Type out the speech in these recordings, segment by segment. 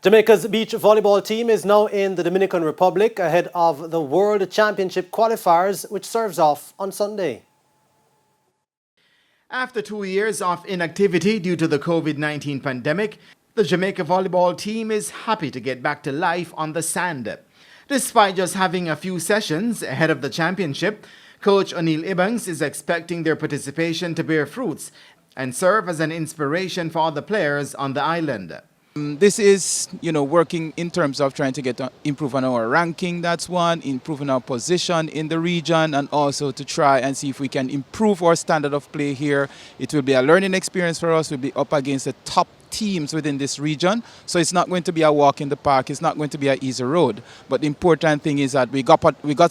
Jamaica's beach volleyball team is now in the Dominican Republic ahead of the World Championship qualifiers, which serves off on Sunday. After 2 years of inactivity due to the COVID-19 pandemic, the Jamaica volleyball team is happy to get back to life on the sand. Despite just having a few sessions ahead of the championship, Coach O'Neil Ibanks is expecting their participation to bear fruits and serve as an inspiration for other players on the island. This is, working in terms of trying to improve on our ranking, that's one, improving our position in the region, and also to try and see if we can improve our standard of play here. It will be a learning experience for us. We'll be up against the top teams within this region, so it's not going to be a walk in the park. It's not going to be an easy road. But the important thing is that we got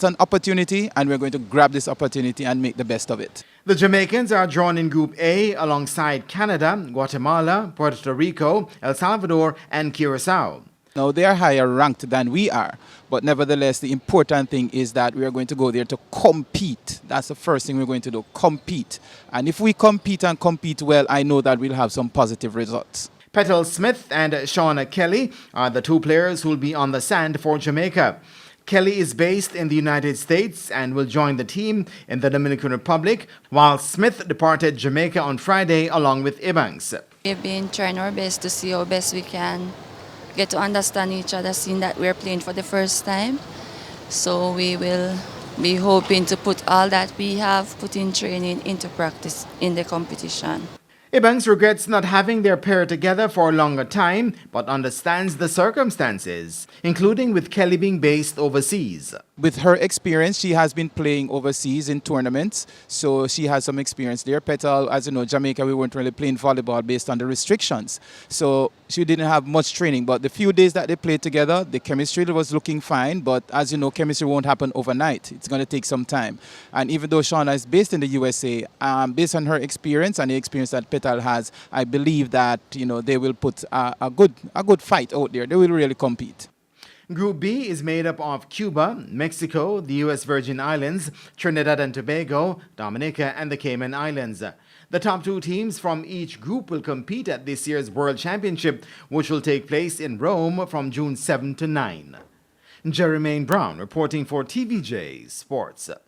an opportunity, and we're going to grab this opportunity and make the best of it. The Jamaicans are drawn in Group A alongside Canada, Guatemala, Puerto Rico, El Salvador, and Curacao. Now, they are higher ranked than we are, but nevertheless, the important thing is that we are going to go there to compete. That's the first thing we're going to do, compete. And if we compete and compete well, I know that we'll have some positive results. Petal Smith and Shauna Kelly are the two players who will be on the sand for Jamaica. Kelly is based in the United States and will join the team in the Dominican Republic, while Smith departed Jamaica on Friday along with Ibanks. We've been trying our best to see how best we can get to understand each other, seeing that we're playing for the first time. So we will be hoping to put all that we have put in training into practice in the competition. Ibanks regrets not having their pair together for a longer time, but understands the circumstances, including with Kelly being based overseas. With her experience, she has been playing overseas in tournaments, so she has some experience there. Petal, as you know, Jamaica, we weren't really playing volleyball based on the restrictions, so she didn't have much training. But the few days that they played together, the chemistry was looking fine, but as you know, chemistry won't happen overnight. It's going to take some time. And even though Shauna is based in the USA, based on her experience and the experience that Petal has, I believe that they will put a good fight out there. They will really compete. Group B is made up of Cuba, Mexico, the U.S. Virgin Islands, Trinidad and Tobago, Dominica, and the Cayman Islands. The top two teams from each group will compete at this year's World Championship, which will take place in Rome from June 7 to 9. Jermaine Brown reporting for TVJ Sports.